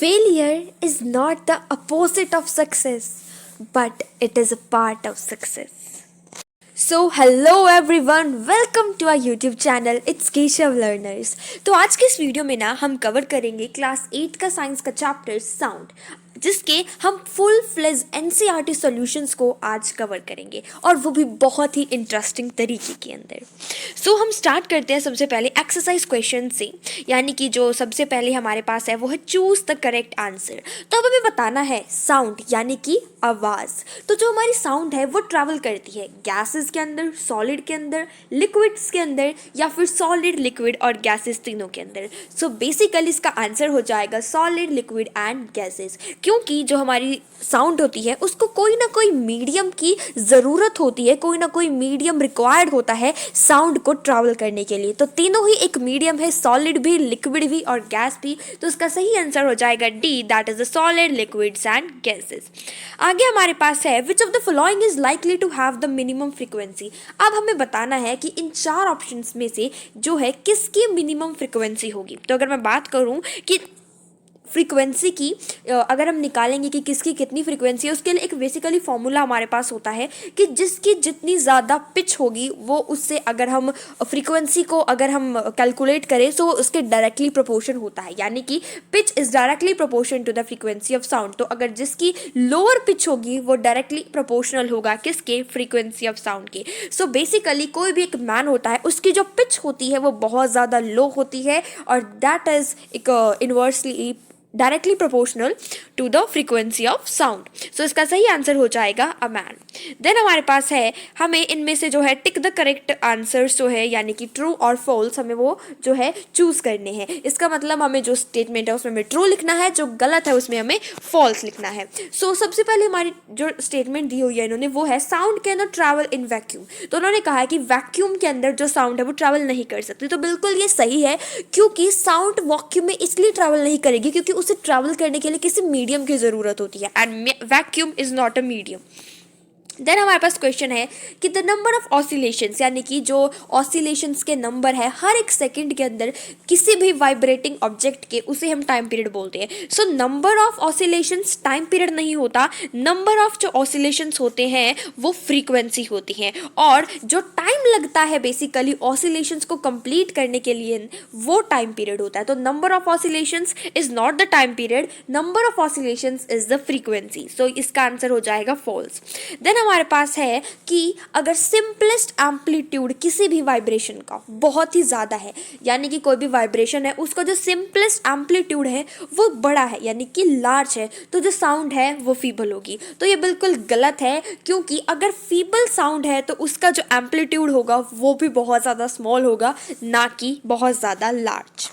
Failure is not the opposite of success, but it is a part of success. So hello everyone, welcome to our YouTube channel. It's Keshav Learners. तो आज के इस video में ना हम cover करेंगे class 8 का science का चैप्टर साउंड, जिसके हम फुल फ्लेज एनसीईआरटी सॉल्यूशंस को आज कवर करेंगे और वो भी बहुत ही इंटरेस्टिंग तरीके के अंदर। सो हम स्टार्ट करते हैं सबसे पहले एक्सरसाइज क्वेश्चन से, यानी कि जो सबसे पहले हमारे पास है वो है चूज द करेक्ट आंसर। तो अब हमें बताना है साउंड यानी कि आवाज़। तो जो हमारी साउंड है वो ट्रैवल करती है गैसेस के अंदर, सॉलिड के अंदर, लिक्विड्स के अंदर या फिर सॉलिड, लिक्विड और गैसेस तीनों के अंदर। सो बेसिकली इसका आंसर हो जाएगा सॉलिड, लिक्विड एंड गैसेस, क्योंकि जो हमारी साउंड होती है उसको कोई ना कोई मीडियम की ज़रूरत होती है, कोई ना कोई मीडियम रिक्वायर्ड होता है साउंड को ट्रैवल करने के लिए। तो तीनों ही एक मीडियम है, सॉलिड भी, लिक्विड भी और गैस भी। तो इसका सही आंसर हो जाएगा D, that is the solid, liquids and gases. आगे हमारे पास है which of the following is likely to have the minimum frequency. अब हमें बताना है कि इन चार ऑप्शंस में से जो है किसकी मिनिमम फ्रीक्वेंसी होगी। तो अगर मैं बात करूं कि फ्रीक्वेंसी की अगर हम निकालेंगे कि किसकी कितनी फ्रीक्वेंसी है, उसके लिए एक बेसिकली फॉर्मूला हमारे पास होता है कि जिसकी जितनी ज़्यादा पिच होगी वो उससे अगर हम फ्रीक्वेंसी को अगर हम कैलकुलेट करें तो उसके डायरेक्टली प्रोपोर्शन होता है, यानी कि pitch is directly proportion to the frequency of sound. तो अगर जिसकी लोअर पिच होगी वो डायरेक्टली प्रोपोर्शनल होगा किसके, फ्रीक्वेंसी ऑफ साउंड के। सो बेसिकली कोई भी एक मैन होता है उसकी जो पिच होती है वो बहुत ज़्यादा लो होती है और दैट इज़ एक inversely directly proportional to the frequency of sound. So इसका सही आंसर हो जाएगा अ मैन। देन हमारे पास है हमें इनमें से जो है टिक द करेक्ट आंसर्स जो है यानी कि ट्रू और फॉल्स हमें वो जो है चूज करने हैं। इसका मतलब हमें जो स्टेटमेंट है उसमें हमें ट्रू लिखना है, जो गलत है उसमें हमें फॉल्स लिखना है। सो सबसे पहले हमारी जो स्टेटमेंट दी हुई है इन्होंने वो है sound can not travel in vacuum. तो उन्होंने कहा है कि वैक्यूम के अंदर जो साउंड है वो ट्रैवल नहीं कर सकती। तो बिल्कुल ये सही है, क्योंकि साउंड वैक्यूम में इसलिए ट्रैवल नहीं करेगी क्योंकि उसे ट्रैवल करने के लिए किसी मीडियम की जरूरत होती है and vacuum is not a medium. Then हमारे पास क्वेश्चन है कि द नंबर ऑफ ऑसिलेशंस, यानी कि जो ऑसिलेशंस के नंबर है हर एक सेकंड के अंदर किसी भी वाइब्रेटिंग ऑब्जेक्ट के, उसे हम टाइम पीरियड बोलते हैं। So number of oscillations time period नहीं होता, नंबर ऑफ जो ऑसिलेशंस होते हैं वो फ्रीक्वेंसी होती हैं और जो टाइम लगता है बेसिकली ऑसिलेशंस को कंप्लीट करने के लिए वो टाइम पीरियड होता है। तो number of oscillations is not the time period, number of oscillations is the frequency. So इसका आंसर हो जाएगा फॉल्स। देन हमारे पास है कि अगर सिंपलेस्ट एम्पलीट्यूड किसी भी वाइब्रेशन का बहुत ही ज़्यादा है, यानी कि कोई भी वाइब्रेशन है उसका जो सिंपलेस्ट एम्पलीट्यूड है वो बड़ा है यानी कि लार्ज है, तो जो साउंड है वो फीबल होगी। तो ये बिल्कुल गलत है, क्योंकि अगर फीबल साउंड है तो उसका जो एम्पलीट्यूड होगा वो भी बहुत ज़्यादा स्मॉल होगा, ना कि बहुत ज़्यादा लार्ज।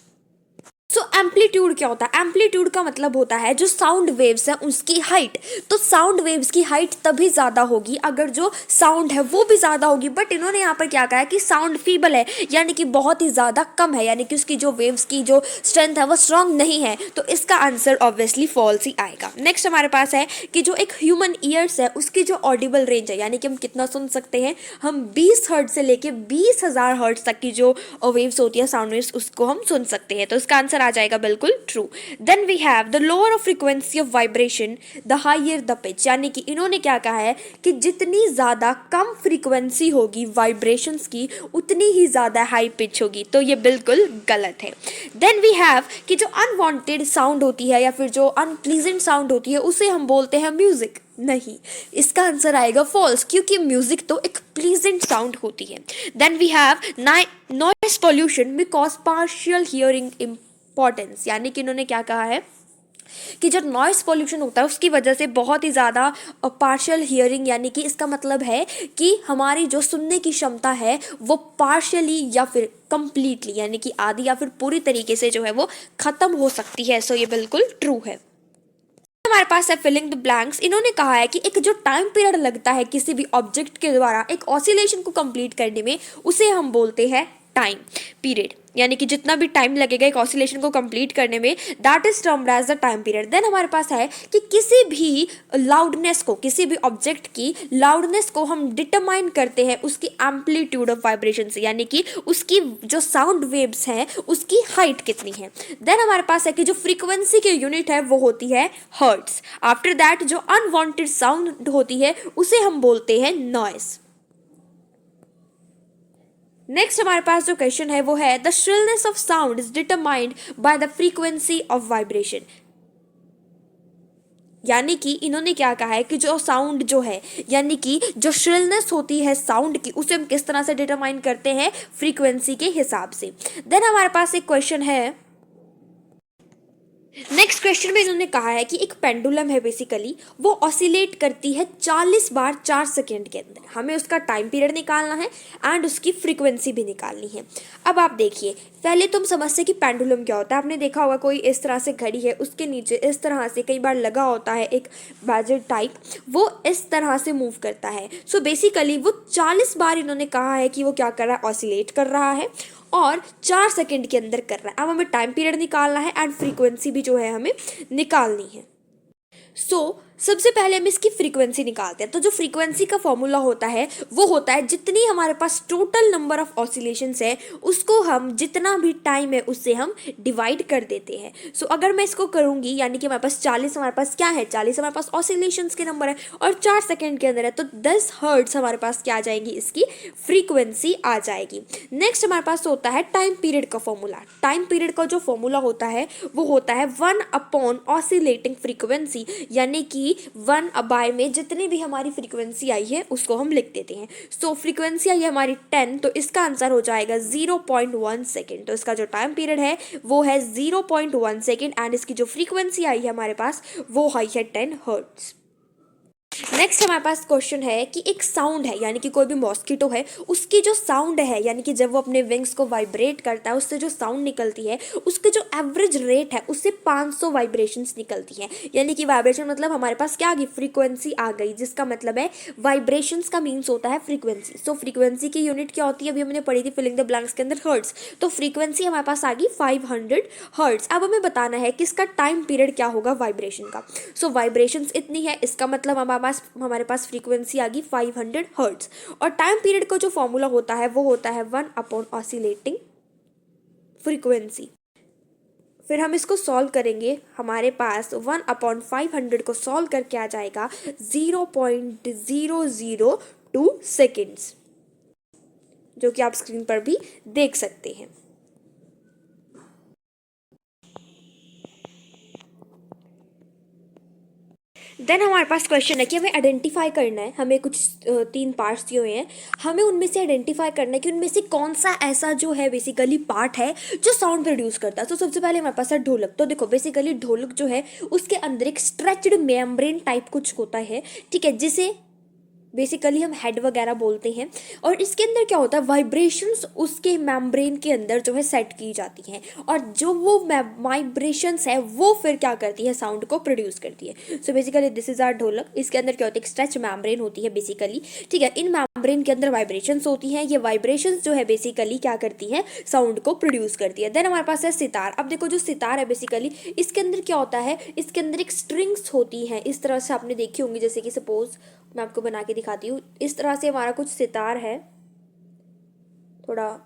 सो एम्पलीट्यूड क्या होता है? एम्पलीट्यूड का मतलब होता है जो साउंड वेव्स है उसकी हाइट। तो साउंड वेव्स की हाइट तभी ज़्यादा होगी अगर जो साउंड है वो भी ज़्यादा होगी, बट इन्होंने यहाँ पर क्या कहा है कि साउंड फीबल है, यानी कि बहुत ही ज़्यादा कम है, यानी कि उसकी जो वेव्स की जो स्ट्रेंथ है वो स्ट्रांग नहीं है। तो इसका आंसर ऑब्वियसली फॉल्स ही आएगा। नेक्स्ट हमारे पास है कि जो एक ह्यूमन ईयर्स है उसकी जो ऑडिबल रेंज है, यानी कि हम कितना सुन सकते हैं, हम 20 हर्ट्ज से लेके 20,000 हर्ट्ज तक की जो वेव्स होती है साउंड वेव्स उसको हम सुन सकते हैं। तो इसका आंसर आ जाएगा बिल्कुल true. Then we have the lower of frequency of vibration the higher the pitch, यानी कि इन्होंने क्या कहा है कि जितनी ज्यादा कम फ्रीक्वेंसी होगी वाइब्रेशंस की उतनी ही ज्यादा हाई पिच होगी। तो ये बिल्कुल गलत है। देन वी हैव कि जो अनवांटेड साउंड होती है या फिर जो अनप्लीजेंट साउंड होती है उसे हम बोलते हैं म्यूजिक। नहीं, इसका आंसर आएगा फॉल्स, क्योंकि म्यूजिक तो एक प्लीजेंट साउंड होती है। Then we have noise pollution because partial hearing importance, यानी कि इन्होंने क्या कहा है कि जो नॉइस पॉल्यूशन होता है उसकी वजह से बहुत ही ज़्यादा पार्शियल हियरिंग, यानी कि इसका मतलब है कि हमारी जो सुनने की क्षमता है वो पार्शियली या फिर कंप्लीटली, यानी कि आधी या फिर पूरी तरीके से जो है वो ख़त्म हो सकती है। सो ये बिल्कुल ट्रू है। हमारे पास है फिलिंग द ब्लैंक्स। इन्होंने कहा है कि एक जो टाइम पीरियड लगता है किसी भी ऑब्जेक्ट के द्वारा एक ऑसिलेशन को कंप्लीट करने में उसे हम बोलते हैं टाइम पीरियड, यानी कि जितना भी टाइम लगेगा एक ऑसिलेशन को कंप्लीट करने में, that is termed as the time period. Then हमारे पास है कि किसी भी लाउडनेस को, किसी भी ऑब्जेक्ट की लाउडनेस को हम डिटरमाइन करते हैं उसकी एम्पलीट्यूड ऑफ वाइब्रेशन से, यानी कि उसकी जो साउंड वेव्स हैं उसकी हाइट कितनी है। देन हमारे पास है कि जो फ्रीक्वेंसी की यूनिट है वो होती है हर्ट्स। आफ्टर दैट जो अनवांटेड साउंड होती है उसे हम बोलते हैं नॉइस। नेक्स्ट हमारे पास जो क्वेश्चन है वो है the shrillness of sound is determined by the frequency of vibration. यानी कि इन्होंने क्या कहा है कि जो साउंड जो है, यानी कि जो श्रिलनेस होती है साउंड की, उसे हम किस तरह से डिटरमाइन करते हैं, फ्रीक्वेंसी के हिसाब से। देन हमारे पास एक क्वेश्चन है, नेक्स्ट क्वेश्चन में इन्होंने कहा है कि एक पेंडुलम है बेसिकली, वो ऑसिलेट करती है 40 बार 4 सेकेंड के अंदर। हमें उसका टाइम पीरियड निकालना है एंड उसकी फ्रीक्वेंसी भी निकालनी है। अब आप देखिए, पहले तुम समझते कि पेंडुलम क्या होता है। आपने देखा होगा कोई इस तरह से घड़ी है, उसके नीचे इस तरह से कई बार लगा होता है एक बैजर टाइप, वो इस तरह से मूव करता है। सो बेसिकली वो 40 बार इन्होंने कहा है कि वो क्या कर रहा है, ऑसिलेट कर रहा है और 4 सेकंड के अंदर कर रहा है। अब हमें टाइम पीरियड निकालना है एंड फ्रीक्वेंसी भी जो है हमें निकालनी है। सबसे पहले हम इसकी फ्रीक्वेंसी निकालते हैं। तो जो फ्रीक्वेंसी का फॉर्मूला होता है वो होता है जितनी हमारे पास टोटल नंबर ऑफ ऑसिलेशंस है उसको हम जितना भी टाइम है उससे हम डिवाइड कर देते हैं। अगर मैं इसको करूंगी, यानी कि हमारे पास 40, हमारे पास क्या है, 40 हमारे पास ऑसिलेशंस के नंबर है और 4 सेकेंड के अंदर है, तो 10 हर्ट्ज हमारे पास क्या आ जाएगी, इसकी फ्रीक्वेंसी आ जाएगी। नेक्स्ट हमारे पास होता है टाइम पीरियड का फॉर्मूला। टाइम पीरियड का जो फॉर्मूला होता है वो होता है 1 अपॉन ऑसिलेटिंग फ्रीक्वेंसी, यानी कि 1 बाय में जितनी भी हमारी फ्रीक्वेंसी आई है उसको हम लिख देते हैं। फ्रीक्वेंसी आई है हमारी 10, तो इसका आंसर हो जाएगा 0.1 सेकेंड। तो इसका जो टाइम पीरियड है वो है 0.1 सेकेंड एंड इसकी जो फ्रीक्वेंसी आई है हमारे पास वो आई है 10 हर्ट्ज। नेक्स्ट हमारे पास क्वेश्चन है कि एक साउंड है, यानी कि कोई भी मॉस्किटो है, उसकी जो साउंड है, यानी कि जब वो अपने विंग्स को वाइब्रेट करता है उससे जो साउंड निकलती है उसके जो एवरेज रेट है उससे 500 वाइब्रेशंस निकलती हैं। यानी कि वाइब्रेशन मतलब हमारे पास क्या आ गई, फ्रीक्वेंसी आ गई, जिसका मतलब है वाइब्रेशंस का मीन्स होता है फ्रीक्वेंसी। फ्रीक्वेंसी की यूनिट क्या होती है, अभी हमने पढ़ी थी फिलिंग द ब्लैंक्स के अंदर, हर्ट्ज। तो फ्रीक्वेंसी हमारे पास आ गई 500 हर्ट्ज। अब हमें बताना है कि इसका टाइम पीरियड क्या होगा वाइब्रेशन का। वाइब्रेशंस इतनी है, इसका मतलब हमारे पास फ्रीक्वेंसी आ गई 500 हर्ट्ज। और टाइम पीरियड का जो फॉर्मूला होता है वो होता है 1 अपॉन ऑसिलेटिंग फ्रीक्वेंसी। फिर हम इसको सॉल्व करेंगे, हमारे पास 1 अपॉन 500 को सॉल्व करके आ जाएगा 0.002 सेकेंड्स, जो कि आप स्क्रीन पर भी देख सकते हैं। देन हमारे पास क्वेश्चन है कि हमें आइडेंटिफाई करना है, हमें कुछ 3 पार्ट्स दिए हुए हैं, हमें उनमें से आइडेंटिफाई करना है कि उनमें से कौन सा ऐसा जो है बेसिकली पार्ट है जो साउंड प्रोड्यूस करता है। तो सबसे पहले हमारे पास है ढोलक। तो देखो बेसिकली ढोलक जो है उसके अंदर एक स्ट्रेच्ड मेम्ब्रेन टाइप कुछ होता है, ठीक है, जिसे बेसिकली हम हेड वगैरह बोलते हैं। और इसके अंदर क्या होता है, वाइब्रेशंस उसके मेम्ब्रेन के अंदर जो है सेट की जाती हैं और जो वो वाइब्रेशंस है वो फिर क्या करती है, साउंड को प्रोड्यूस करती है। बेसिकली दिस इज आर ढोलक। इसके अंदर क्या होता है, एक स्ट्रेच मेम्ब्रेन होती है बेसिकली, ठीक है। इन मेम्ब्रेन के अंदर वाइब्रेशंस होती हैं, ये वाइब्रेशंस जो है बेसिकली क्या करती हैं, साउंड को प्रोड्यूस करती है। देन हमारे पास है सितार। अब देखो जो सितार है बेसिकली इसके अंदर क्या होता है, इसके अंदर एक स्ट्रिंग्स होती हैं, इस तरह से आपने देखी होंगी, जैसे कि सपोज मैं आपको बना के दिखाती हूँ। इस तरह से हमारा कुछ सितार है, थोड़ा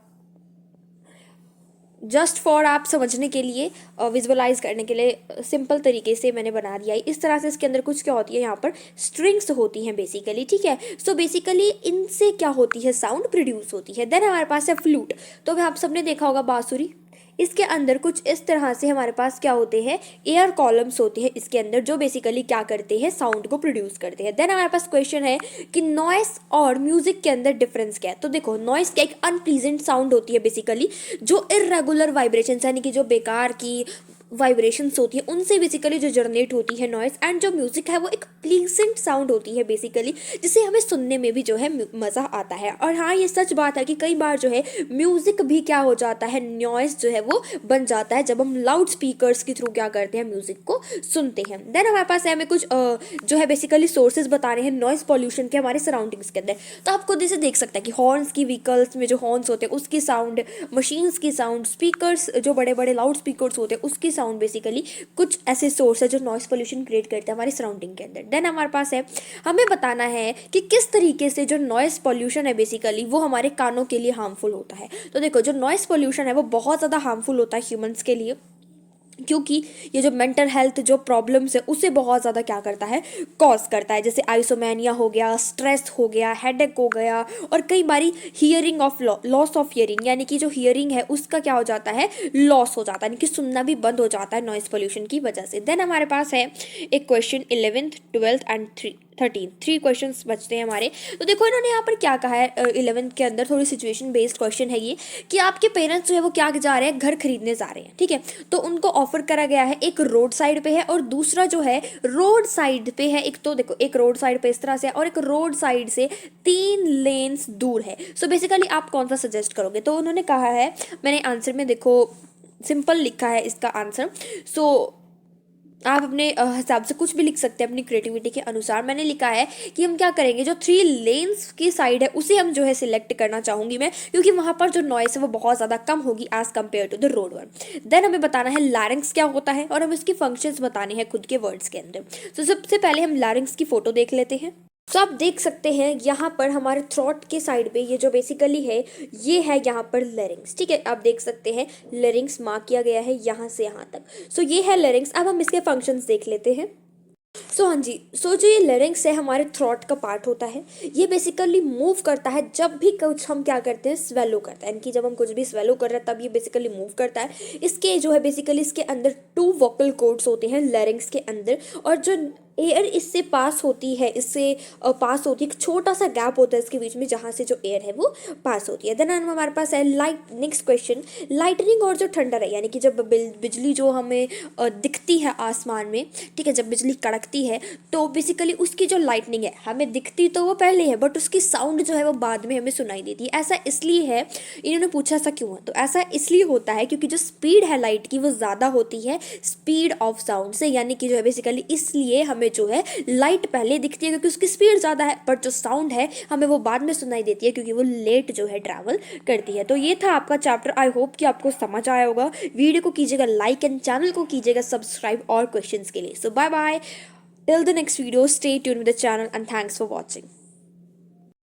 जस्ट फॉर आप समझने के लिए, विजुअलाइज करने के लिए सिंपल तरीके से मैंने बना दिया है। इस तरह से इसके अंदर कुछ क्या होती है, यहाँ पर स्ट्रिंग्स होती हैं बेसिकली, ठीक है। बेसिकली इनसे क्या होती है, साउंड प्रोड्यूस होती है। देन हमारे पास है फ्लूट। तो अभी आप सबने देखा होगा बांसुरी, इसके अंदर कुछ इस तरह से हमारे पास क्या होते हैं, एयर कॉलम्स होते हैं इसके अंदर, जो बेसिकली क्या करते हैं, साउंड को प्रोड्यूस करते हैं। देन हमारे पास क्वेश्चन है कि नॉइस और म्यूजिक के अंदर डिफरेंस क्या है। तो देखो नॉइस क्या एक अनप्लीजेंट साउंड होती है बेसिकली, जो इर्रेगुलर वाइब्रेशन यानी कि जो बेकार की वाइब्रेशंस होती है उनसे बेसिकली जो जनरेट होती है नॉइस, एंड जो म्यूजिक है वो एक प्लीजेंट साउंड होती है बेसिकली, जिसे हमें सुनने में भी जो है मज़ा आता है। और हाँ, ये सच बात है कि कई बार जो है म्यूजिक भी क्या हो जाता है, नॉइस जो है वो बन जाता है जब हम लाउड स्पीकर्स के थ्रू क्या करते हैं, म्यूजिक को सुनते हैं। देन हमारे पास है हमें कुछ जो है बेसिकली सोर्सेज बता रहे हैं नॉइस पॉल्यूशन के हमारे सराउंडिंग्स के अंदर। तो आप खुद इसे देख सकते हैं कि हॉर्न्स की व्हीकल्स में जो हॉर्न्स होते हैं उसकी साउंड, मशीन्स की साउंड, स्पीकर्स जो बड़े बड़े लाउड स्पीकर्स होते हैं उसकी साउंड, बेसिकली कुछ ऐसे सोर्स है जो नॉइस पॉल्यूशन क्रिएट करते हैं हमारे सराउंडिंग के अंदर। देन हमारे पास है हमें बताना है कि किस तरीके से जो नॉइस पॉल्यूशन है बेसिकली वो हमारे कानों के लिए हार्मफुल होता है। तो देखो, जो नॉइस पॉल्यूशन है वो बहुत ज़्यादा हार्मफुल होता है ह्यूमंस के लिए, क्योंकि ये जो मेंटल हेल्थ जो प्रॉब्लम्स है उसे बहुत ज़्यादा क्या करता है, कॉज करता है। जैसे आइसोमेनिया हो गया, स्ट्रेस हो गया, हेडेक हो गया, और कई बारी hearing of loss of hearing, यानी कि जो हियरिंग है उसका क्या हो जाता है, लॉस हो जाता है, यानी कि सुनना भी बंद हो जाता है नॉइस पोल्यूशन की वजह से। देन हमारे पास है एक question 11th 12th and 13 3 questions बचते हैं हमारे। तो देखो इन्होंने यहाँ पर क्या कहा है, 11th के अंदर थोड़ी सिचुएशन बेस्ड क्वेश्चन है ये, कि आपके पेरेंट्स जो है वो क्या जा रहे हैं, घर खरीदने जा रहे हैं, ठीक है। तो उनको ऑफर करा गया है, एक रोड साइड पे है और दूसरा जो है रोड साइड पे है। एक तो देखो, एक रोड साइड पे इस तरह से और एक रोड साइड से 3 लेन्स दूर है। सो बेसिकली आप कौन सा सजेस्ट करोगे? तो उन्होंने कहा है, मैंने आंसर में देखो सिंपल लिखा है इसका आंसर। सो आप अपने हिसाब से कुछ भी लिख सकते हैं अपनी क्रिएटिविटी के अनुसार। मैंने लिखा है कि हम क्या करेंगे, जो 3 लेन्स की साइड है उसे हम जो है सिलेक्ट करना चाहूँगी मैं, क्योंकि वहाँ पर जो नॉइस है वो बहुत ज़्यादा कम होगी as compare to the road one. Then हमें बताना है लैरिंग्स क्या होता है और हमें इसकी फंक्शंस बताने हैं खुद के वर्ड्स के अंदर। तो सबसे पहले हम लैरिंग्स की फ़ोटो देख लेते हैं। तो आप देख सकते हैं यहाँ पर हमारे थ्रोट के साइड पे ये जो बेसिकली है ये है यहाँ पर लेरिंग्स, ठीक है। आप देख सकते हैं लेरिंग्स मार्क किया गया है यहाँ से यहाँ तक। सो ये है लेरिंग्स। अब हम इसके फंक्शंस देख लेते हैं। हाँ जी, जो ये लेरिंग्स है हमारे थ्रोट का पार्ट होता है, ये बेसिकली मूव करता है जब भी कुछ हम क्या करते हैं, स्वेलो करते हैं, यानी कि जब हम कुछ भी स्वेलो कर रहे हैं तब ये बेसिकली मूव करता है। इसके जो है बेसिकली इसके अंदर 2 वोकल कॉर्ड्स होते हैं लेरिंग्स के अंदर, और जो एयर इससे पास होती है, पास होती है, एक छोटा सा गैप होता है इसके बीच में जहाँ से जो एयर है वो पास होती है। देन हमारे पास है लाइट। नेक्स्ट क्वेश्चन, लाइटनिंग और जो थंडर है, यानी कि जब बिजली जो हमें दिखती है आसमान में, ठीक है, जब बिजली कड़कती है तो बेसिकली उसकी जो लाइटनिंग है हमें दिखती तो वो पहले है, बट उसकी साउंड जो है वो बाद में हमें सुनाई देती है। ऐसा इसलिए है, इन्होंने पूछा ऐसा क्यों है, तो ऐसा इसलिए होता है क्योंकि जो स्पीड है लाइट की वो ज़्यादा होती है स्पीड ऑफ साउंड से, यानी कि जो है बेसिकली इसलिए हमें जो है लाइट पहले दिखती है क्योंकि उसकी स्पीड ज़्यादा है, बट जो साउंड है हमें वो बाद में सुनाई देती है क्योंकि वो लेट जो है ट्रैवल करती है। तो ये था आपका चैप्टर। आई होप कि आपको समझ आया होगा। वीडियो को कीजिएगा लाइक एंड चैनल को कीजिएगा सब्सक्राइब और क्वेश्चंस के लिए। So bye bye, till the next video, stay tuned with the channel and thanks for watching.